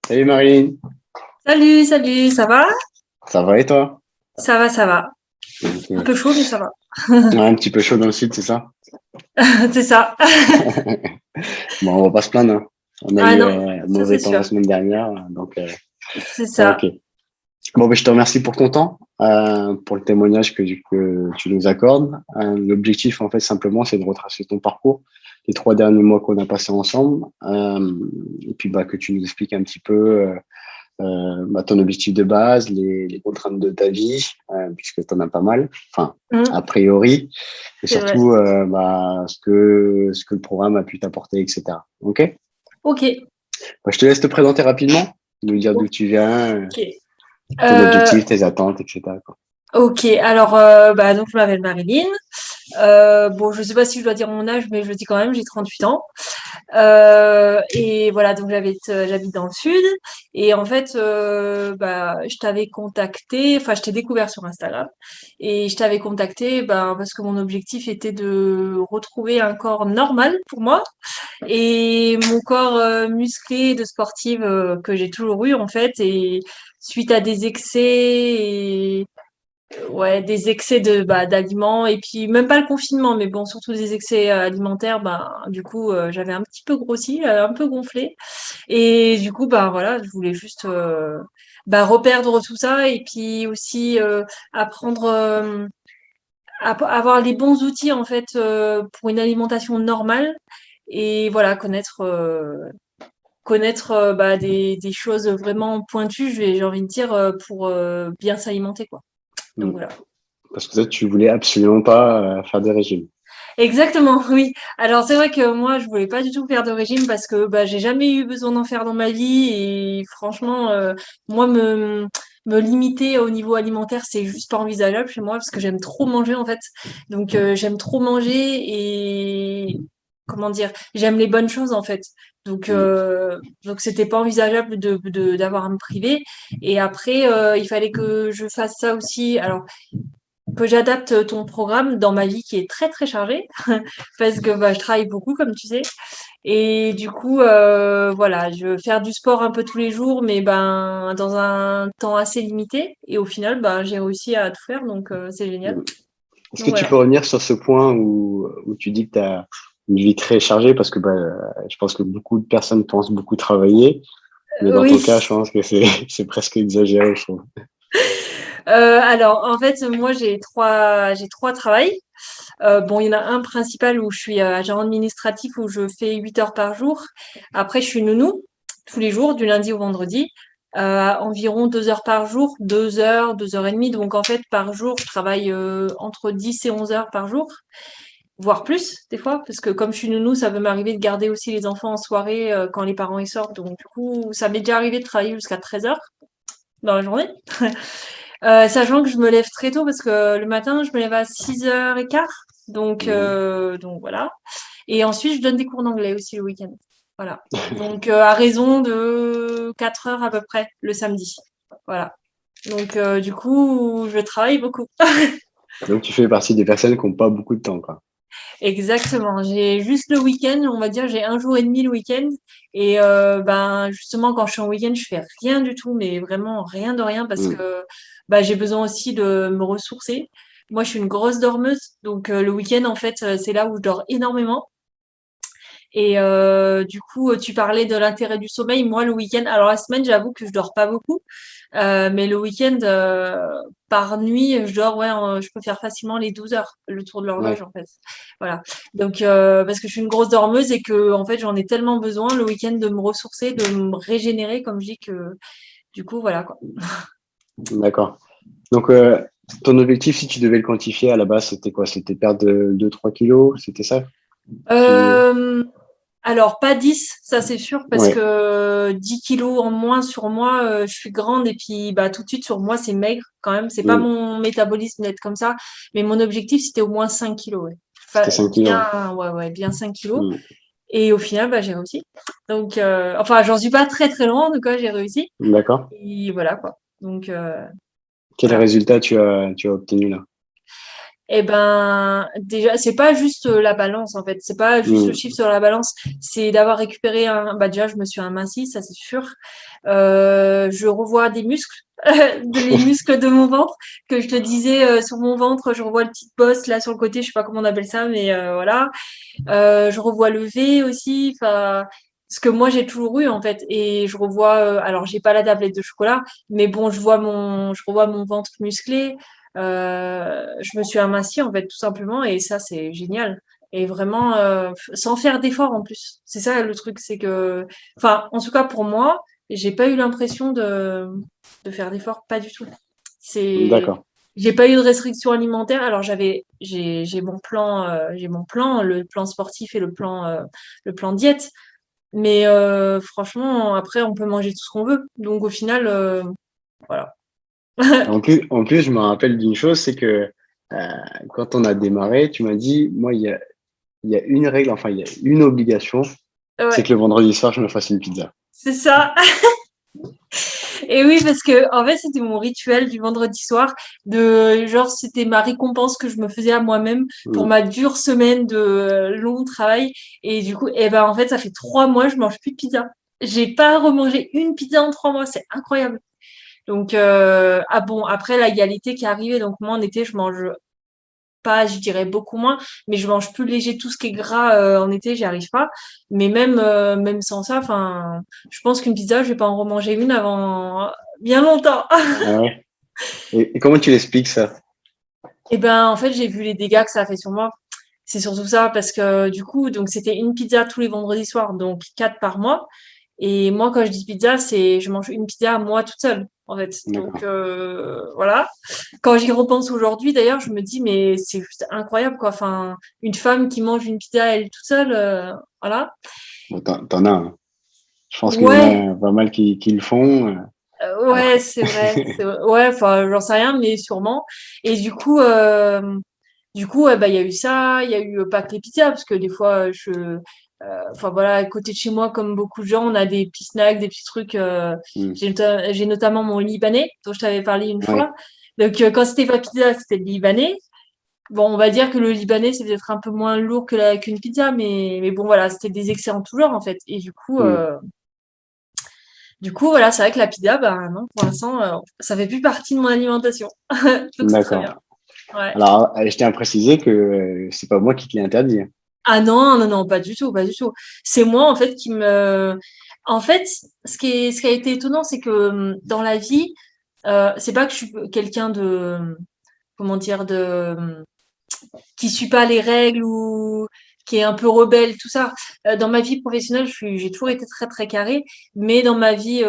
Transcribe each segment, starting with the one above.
Salut Marilyn, Salut, salut, ça va? ça va et toi? Ça va, ça va. Donc, Un peu chaud, mais ça va. ouais, un petit peu chaud dans le sud, c'est ça? C'est ça. Bon, on va pas se plaindre, hein. On a Ah eu non, ça c'est mauvais temps la sûr. semaine dernière, donc C'est ok. ça. Bon, ben, je te remercie pour ton temps, pour le témoignage que tu nous accordes. L'objectif, en fait, simplement, c'est de retracer ton parcours, les 3 derniers mois qu'on a passés ensemble, et puis bah, que tu nous expliques un petit peu bah, ton objectif de base, les contraintes de ta vie, puisque tu en as pas mal, enfin, a Mm, priori, et c'est vrai. surtout bah, ce que le programme a pu t'apporter, etc. Ok? Ok. Bah, je te laisse te présenter rapidement, nous dire d'où tu viens, Ok. ton Euh, objectif, tes attentes, etc. quoi. ok. Alors, donc je m'appelle Marilyn. Bon, je sais pas si je dois dire mon âge, mais je le dis quand même. J'ai 38 ans. Et voilà, donc j'habite dans le sud. Et en fait, je t'avais contacté, enfin, je t'ai découvert sur Instagram. Et je t'avais contacté, parce que mon objectif était de retrouver un corps normal pour moi. Et mon corps musclé de sportive que j'ai toujours eu, en fait. Et suite à des excès ouais, des excès d'aliments et puis même pas le confinement, mais bon, surtout des excès alimentaires, du coup, j'avais un petit peu grossi, un peu gonflé et du coup, voilà, je voulais juste reperdre tout ça et puis aussi apprendre avoir les bons outils en fait pour une alimentation normale et voilà, connaître des choses vraiment pointues, j'ai envie de dire pour bien s'alimenter quoi. Donc Mm. voilà. Parce que toi, tu voulais absolument pas faire des régimes. Exactement, oui. Alors c'est vrai que moi je voulais pas du tout faire de régime parce que j'ai jamais eu besoin d'en faire dans ma vie et franchement moi me limiter au niveau alimentaire c'est juste pas envisageable chez moi parce que j'aime trop manger en fait. Donc j'aime trop manger et comment dire, j'aime les bonnes choses en fait. Donc Mm. c'était pas envisageable d'avoir à me priver et après il fallait que je fasse ça aussi. Alors que j'adapte ton programme dans ma vie qui est très très chargée parce que je travaille beaucoup comme tu sais et du coup voilà je veux faire du sport un peu tous les jours mais dans un temps assez limité et au final j'ai réussi à tout faire donc c'est génial Mm. Est-ce donc que tu voilà. peux revenir sur ce point où tu dis que tu as une vie très chargée parce que bah, je pense que beaucoup de personnes pensent beaucoup travailler, mais dans ton Oui. cas, je pense que c'est c'est presque exagéré, je trouve. Alors en fait moi j'ai trois travails. Bon il y en a un principal où je suis agent administratif où je fais 8 heures par jour. Après je suis nounou tous les jours du lundi au vendredi. Environ 2 heures par jour, 2 heures, 2 heures et demie. Donc en fait par jour je travaille entre 10 et 11 heures par jour, voire plus des fois parce que comme je suis nounou ça peut m'arriver de garder aussi les enfants en soirée quand les parents y sortent. Donc du coup ça m'est déjà arrivé de travailler jusqu'à 13 heures dans la journée. Sachant que je me lève très tôt parce que le matin, je me lève à 6h15. Mhm. Donc voilà. Et ensuite, je donne des cours d'anglais aussi le week-end. Voilà. Donc à raison de 4 heures à peu près le samedi. Voilà. Donc du coup, je travaille beaucoup. Donc, tu fais partie des personnes qui n'ont pas beaucoup de temps, quoi. Exactement. J'ai juste le week-end, on va dire, j'ai un jour et demi le week-end. Et justement, quand je suis en week-end, je fais rien du tout, mais vraiment rien de rien parce Mm. que j'ai besoin aussi de me ressourcer. Moi, je suis une grosse dormeuse, donc le week-end, en fait, c'est là où je dors énormément. Et du coup, tu parlais de l'intérêt du sommeil. Moi, le week-end, alors la semaine, j'avoue que je dors pas beaucoup, mais le week-end, par nuit, je dors, ouais, je peux faire facilement les 12 heures, le tour de l'horloge, Ouais. en fait. Voilà. Donc, parce que je suis une grosse dormeuse et que, en fait, j'en ai tellement besoin le week-end de me ressourcer, de me régénérer, comme je dis que, du coup, voilà, quoi. D'accord. Donc, ton objectif, si tu devais le quantifier à la base, c'était quoi? C'était perdre 2-3 kilos, c'était ça? Tu... Euh, Alors, pas 10, ça c'est sûr, parce Ouais. que 10 kilos en moins sur moi, je suis grande et puis tout de suite sur moi c'est maigre quand même. C'est pas Mm. mon métabolisme d'être comme ça, mais mon objectif c'était au moins 5 kilos, ouais. C'était 5 kilos, ouais. Bien, ouais, ouais, bien 5 kilos. Mm. Et au final, j'ai réussi. Donc, enfin, j'en suis pas très très loin, en tout cas, j'ai réussi. D'accord. Et voilà quoi. Donc, Quel voilà. résultat tu as obtenu là? Eh ben, déjà, c'est pas juste la balance, en fait. C'est pas juste le Hmm. chiffre sur la balance. C'est d'avoir récupéré bah, déjà, je me suis amincie, ça c'est sûr. Je revois des muscles, les muscles de mon ventre, que je te disais, sur mon ventre, je revois le petit bosse là sur le côté, je sais pas comment on appelle ça, mais voilà. Je revois le V aussi, enfin, ce que moi j'ai toujours eu en fait. Et je revois, alors j'ai pas la tablette de chocolat, mais bon, je revois mon ventre musclé. Je me suis amincie en fait, tout simplement, et ça c'est génial. Et vraiment, sans faire d'effort en plus. C'est ça le truc, c'est que, enfin, en tout cas pour moi, j'ai pas eu l'impression de faire d'effort, pas du tout. C'est D'accord. j'ai pas eu de restriction alimentaire. Alors j'ai mon plan, le plan sportif et le plan diète. Mais franchement, après on peut manger tout ce qu'on veut. Donc au final, voilà. En plus, je me rappelle d'une chose, c'est que euh, quand on a démarré, tu m'as dit, moi, il y a une règle, enfin, il y a une obligation, c'est Ouais, que le vendredi soir, je me fasse une pizza. c'est ça. Et oui, parce que en fait, c'était mon rituel du vendredi soir. De genre, c'était ma récompense que je me faisais à moi-même pour Hmm. ma dure semaine de long travail. Et du coup, eh ben en fait, ça fait 3 mois, je mange plus de pizza. J'ai pas remangé une pizza en 3 mois, c'est incroyable. Donc ah bon, après là, il y a l'été qui est arrivé, donc moi en été, je mange pas, je dirais beaucoup moins, mais je mange plus léger, tout ce qui est gras en été, j'y arrive pas. Mais même sans ça, enfin, je pense qu'une pizza, je vais pas en remanger une avant bien longtemps. Ah ouais. Et comment tu l'expliques ça? Et ben en fait, j'ai vu les dégâts que ça a fait sur moi. C'est surtout ça parce que du coup, donc c'était une pizza tous les vendredis soirs, donc 4 par mois. Et moi, quand je dis pizza, c'est je mange une pizza moi toute seule, en fait. Donc D'accord. voilà. Quand j'y repense aujourd'hui, d'ailleurs, je me dis mais c'est juste incroyable quoi. Enfin, une femme qui mange une pizza elle toute seule, voilà. Bon, t'en as, hein. Je pense qu'il y en Ouais, a pas mal qui le font. ouais, Après. c'est vrai. Ouais, enfin, j'en sais rien, mais sûrement. Et du coup, ouais, bah, il y a eu ça, il y a eu pas que les pizzas, parce que des fois, enfin voilà, à côté de chez moi, comme beaucoup de gens, on a des petits snacks, des petits trucs. Hmm. J'ai notamment mon libanais, dont je t'avais parlé une Ouais. fois. Donc, quand c'était pas pizza, c'était le libanais. Bon, on va dire que le libanais, c'est peut-être un peu moins lourd que qu'une pizza, mais bon, voilà, c'était des excellents tout genre, en fait. Et Hmm. du coup, voilà, c'est vrai que la pizza, bah non, pour l'instant, ça fait plus partie de mon alimentation. Donc, c'est très bien. D'accord. Ouais. Alors, je tiens à préciser que c'est pas moi qui te l'ai interdit, hein. Ah non, non, non, pas du tout, pas du tout. C'est moi, en fait, qui me... En fait, ce qui a été étonnant, c'est que dans la vie, c'est pas que je suis quelqu'un de... Comment dire, qui suit pas les règles ou qui est un peu rebelle, tout ça. Dans ma vie professionnelle, j'ai toujours été très très carrée, mais dans ma vie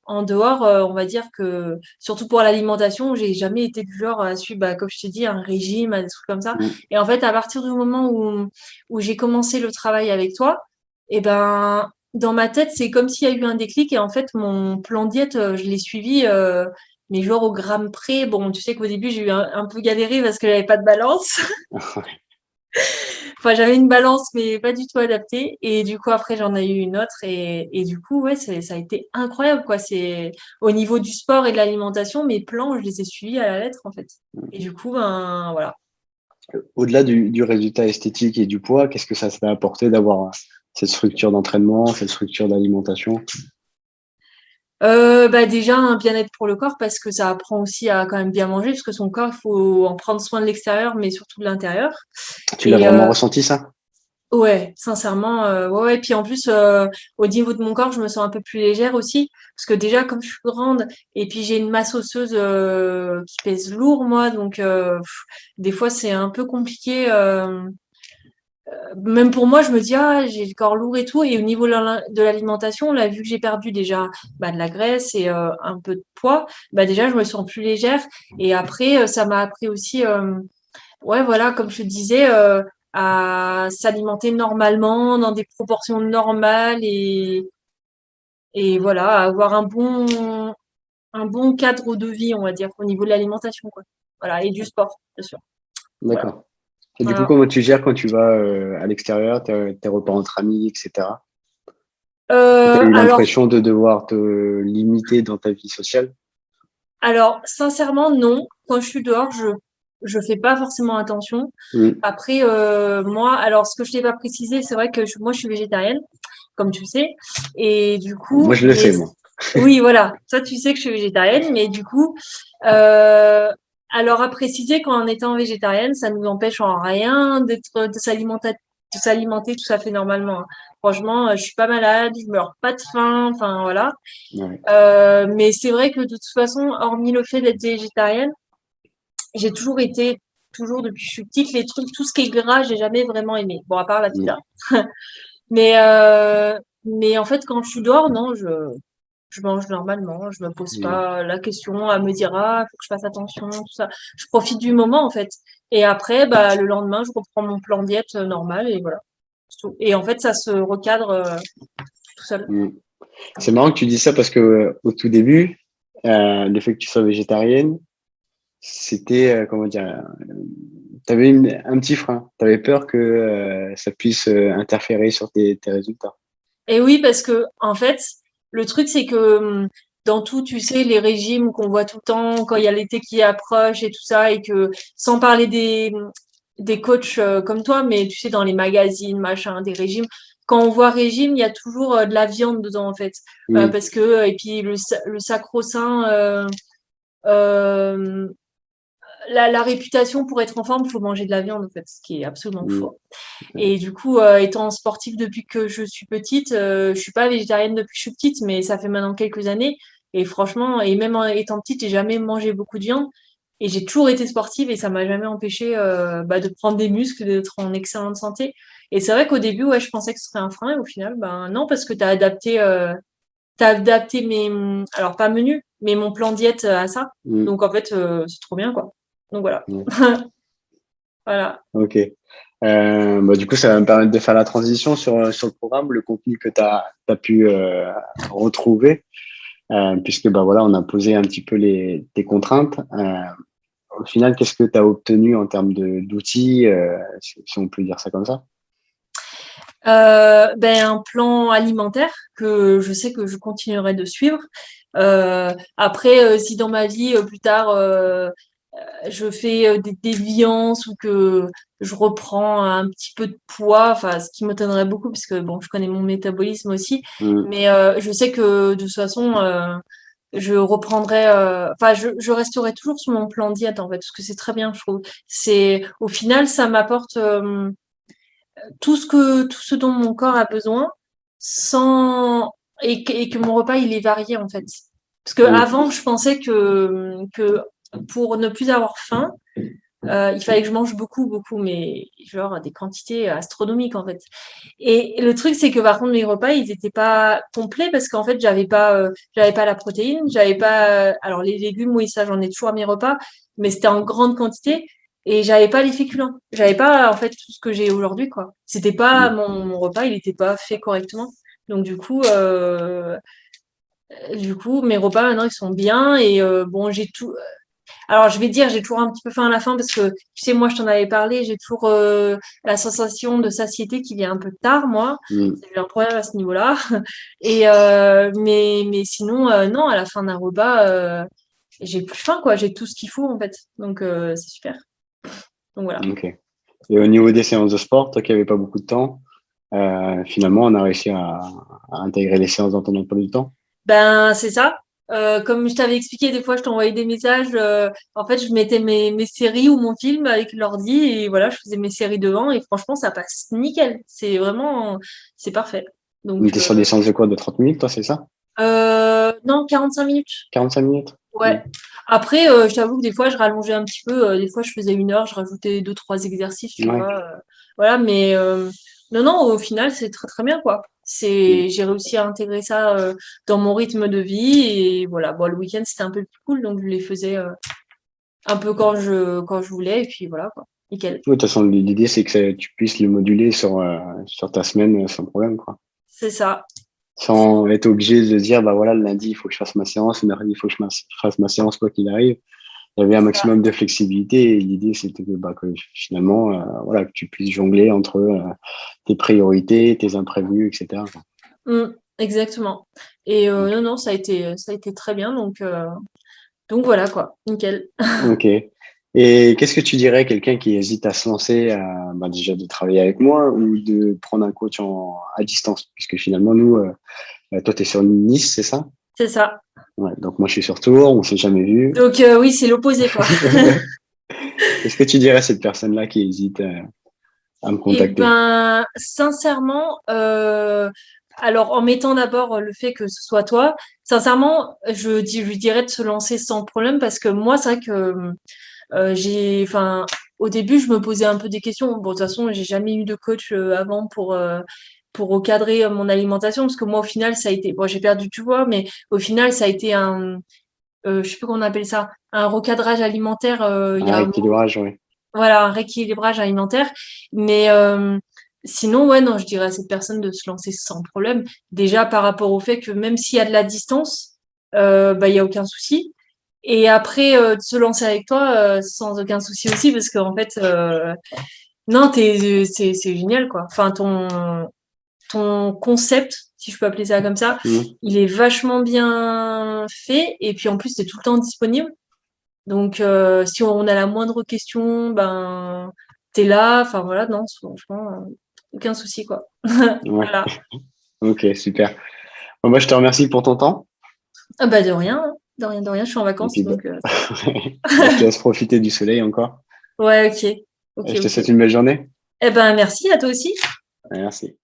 en dehors, on va dire que surtout pour l'alimentation, j'ai jamais été du genre à suivre, bah, comme je t'ai dit, un régime, des trucs comme ça. Hmm. Et en fait, à partir du moment où j'ai commencé le travail avec toi, et ben dans ma tête, c'est comme s'il y a eu un déclic et en fait, mon plan diète, je l'ai suivi. Mais genre au gramme près, bon, tu sais qu'au début, j'ai eu un peu galéré parce que j'avais pas de balance. Enfin, j'avais une balance, mais pas du tout adaptée. Et du coup, après, j'en ai eu une autre. Et du coup, ouais, ça a été incroyable, quoi. C'est au niveau du sport et de l'alimentation, mes plans, je les ai suivis à la lettre, en fait. Et du coup, ben, voilà. Au-delà du résultat esthétique et du poids, qu'est-ce que ça t'a apporté d'avoir cette structure d'entraînement, cette structure d'alimentation? Bah, déjà, un bien-être pour le corps, parce que ça apprend aussi à quand même bien manger, parce que son corps, il faut en prendre soin de l'extérieur, mais surtout de l'intérieur. Tu l'as Et vraiment ressenti, ça? ouais, sincèrement, ouais, ouais. Puis en plus, au niveau de mon corps, je me sens un peu plus légère aussi, parce que déjà, comme je suis grande, et puis j'ai une masse osseuse qui pèse lourd, moi, donc des fois c'est un peu compliqué. Même pour moi, je me dis ah, j'ai le corps lourd et tout. Et au niveau de l'alimentation, là, vu que j'ai perdu déjà bah, de la graisse et un peu de poids, bah déjà je me sens plus légère. Et après, ça m'a appris aussi. Ouais, voilà, comme je te disais, à s'alimenter normalement, dans des proportions normales et voilà, à avoir un bon cadre de vie, on va dire, au niveau de l'alimentation, quoi. Voilà, et du sport, bien sûr. Voilà. D'accord. Et du coup, Voilà. comment tu gères quand tu vas à l'extérieur, tes repas entre amis, etc. Tu as eu Alors, l'impression de devoir te limiter dans ta vie sociale? sincèrement, non. Quand je suis dehors, je fais pas forcément attention. Mm. Après, moi, alors ce que je t'ai pas précisé, c'est vrai que moi, je suis végétarienne, comme tu le sais, et du Moi, coup, je le sais, moi. oui, voilà, toi, tu sais que je suis végétarienne, mais du coup, euh, alors à préciser qu'en étant végétarienne, ça nous empêche en rien de s'alimenter tout à fait normalement, hein. Franchement, je suis pas malade, je meurs pas de faim, enfin voilà. Ouais. Mais c'est vrai que de toute façon, hormis le fait d'être végétarienne, j'ai toujours été, toujours depuis que je suis petite, les trucs, tout ce qui est gras, j'ai jamais vraiment aimé. Bon, à part la Mm. pizza. Mais en fait, quand je dors, non, je mange normalement. Je me pose Mm. pas la question à me dire, ah, faut que je fasse attention, tout ça. Je profite du moment, en fait. Et après, bah, le lendemain, je reprends mon plan diète normal et voilà. C'est tout. Et en fait, ça se recadre tout seul. Mm. C'est marrant que tu dis ça parce que au tout début, le fait que tu sois végétarienne, c'était, comment dire, tu avais un petit frein. Tu avais peur que ça puisse interférer sur tes résultats. Et oui, parce que en fait, le truc c'est que dans tout, tu sais, les régimes qu'on voit tout le temps, quand il y a l'été qui approche et tout ça, et que sans parler des coachs comme toi, mais tu sais, dans les magazines, machin, des régimes, quand on voit régime, il y a toujours de la viande dedans en fait, Mm. parce que et puis le sacro-saint. Euh, la réputation pour être en forme, il faut manger de la viande en fait, ce qui est absolument Mm. faux. Et du coup, étant sportive depuis que je suis petite, je suis pas végétarienne depuis que je suis petite, mais ça fait maintenant quelques années. Et franchement, et même en étant petite, j'ai jamais mangé beaucoup de viande. Et j'ai toujours été sportive et ça m'a jamais empêché bah, de prendre des muscles, d'être en excellente santé. Et c'est vrai qu'au début, ouais, je pensais que ce serait un frein. Et au final, ben non, parce que t'as adapté alors pas menu, mais mon plan diète à ça. Mm. Donc en fait, c'est trop bien, quoi. Donc voilà. Ouais. Voilà. Ok. Bah, du coup, ça va me permettre de faire la transition sur le programme, le contenu que tu as pu retrouver, puisque bah, voilà, on a posé un petit peu tes contraintes. Au final, qu'est-ce que tu as obtenu en termes d'outils, si on peut dire ça comme ça? Ben, un plan alimentaire que je sais que je continuerai de suivre. Après, si dans ma vie, plus tard, je fais des déviances ou que je reprends un petit peu de poids, enfin, ce qui m'étonnerait beaucoup, parce que bon, je connais mon métabolisme aussi, Mm. mais je sais que de toute façon, je reprendrai, enfin, je resterai toujours sur mon plan diète en fait, parce que c'est très bien, je trouve. C'est, au final, ça m'apporte tout ce dont mon corps a besoin sans et que mon repas il est varié en fait. Parce que Mm. avant je pensais que pour ne plus avoir faim, il fallait que je mange beaucoup, mais genre des quantités astronomiques en fait. Et le truc c'est que par contre mes repas ils étaient pas complets parce qu'en fait j'avais pas la protéine, j'avais pas alors les légumes oui ça j'en ai toujours à mes repas, mais c'était en grande quantité. Et j'avais pas les féculents. J'avais pas, en fait, tout ce que j'ai aujourd'hui, quoi. C'était pas, Mm. mon repas, il était pas fait correctement. Donc, du coup, mes repas, maintenant, ils sont bien. Et bon, j'ai tout. Alors, je vais dire, j'ai toujours un petit peu faim à la fin parce que, tu sais, moi, je t'en avais parlé, j'ai toujours la sensation de satiété qui vient un peu tard, moi. Mm. J'ai un problème à ce niveau-là. Et, mais sinon, non, à la fin d'un repas, j'ai plus faim, quoi. J'ai tout ce qu'il faut, en fait. Donc, c'est super. Donc, voilà. Ok. Et au niveau des séances de sport, toi qui n'avais pas beaucoup de temps, finalement, on a réussi à intégrer les séances dans ton emploi du temps. Ben, c'est ça. Comme je t'avais expliqué, des fois, je t'envoyais des messages. En fait, je mettais mes séries ou mon film avec l'ordi et voilà, je faisais mes séries devant et franchement, ça passe nickel. C'est vraiment, c'est parfait. On Donc, était sur des séances de quoi? De 30 minutes, toi, c'est ça? non, 45 minutes. 45 minutes? Mm. Ouais. Après, je t'avoue que des fois, je rallongeais un petit peu. Des fois, je faisais 1 heure, je rajoutais deux, trois exercices, tu Ouais. vois. Voilà, mais non, non, au final, c'est très, très bien, quoi. Mm. J'ai réussi à intégrer ça dans mon rythme de vie et voilà. Bon, le week-end, c'était un peu plus cool, donc je les faisais un peu quand je voulais et puis voilà, quoi. Nickel. Oui, de toute façon, l'idée, c'est que tu puisses le moduler sur ta semaine sans problème, quoi. C'est ça. Sans être obligé de se dire, bah voilà, le lundi, il faut que je fasse ma séance, le mercredi, il faut que je fasse ma séance, quoi qu'il arrive. Il y avait un C'est ça. maximum de flexibilité et l'idée, c'était que finalement, voilà, que tu puisses jongler entre tes priorités, tes imprévus, etc. Exactement. Et Ok. non, non, ça a été très bien, donc voilà, quoi. Nickel. Ok. Et qu'est-ce que tu dirais à quelqu'un qui hésite à se lancer, bah, déjà de travailler avec moi ou de prendre un coach à distance? Puisque finalement, nous, toi, tu es sur Nice, c'est ça? C'est ça. Ouais, donc moi, je suis sur Tours, on s'est jamais vu. Donc oui, c'est l'opposé, quoi. Qu'est-ce que tu dirais à cette personne-là qui hésite à me Eh contacter? ben, sincèrement, alors en mettant d'abord le fait que ce soit toi, sincèrement, je lui dirais de se lancer sans problème parce que moi, c'est vrai que enfin, au début, je me posais un peu des questions. Bon, de toute façon, j'ai jamais eu de coach avant pour recadrer mon alimentation parce que moi, au final, ça a été, bon, j'ai perdu du poids, mais au final, ça a été je sais plus comment on appelle ça, un recadrage alimentaire. Il y Un a rééquilibrage, oui. voilà, un rééquilibrage alimentaire. Mais sinon, ouais, non, je dirais à cette personne de se lancer sans problème. Déjà par rapport au fait que même s'il y a de la distance, bah, il y a aucun souci. Et après, de se lancer avec toi sans aucun souci aussi, parce qu'en fait, non, c'est génial, quoi. Enfin, ton concept, si je peux appeler ça comme ça, Mhm. il est vachement bien fait. Et puis en plus, tu es tout le temps disponible. Donc, si on a la moindre question, ben, t'es là. Enfin, voilà, non, franchement, aucun souci, quoi. Ouais, Voilà. ok, super. Bon, moi, je te remercie pour ton temps. Ah bah, de rien, hein. De rien, de rien. Je suis en Et vacances, puis, bah, donc ça va. bah, je te laisse profiter du soleil encore. Ouais, ok. Ok, Je te ok. souhaite une belle journée. Eh ben, merci à toi aussi. Merci.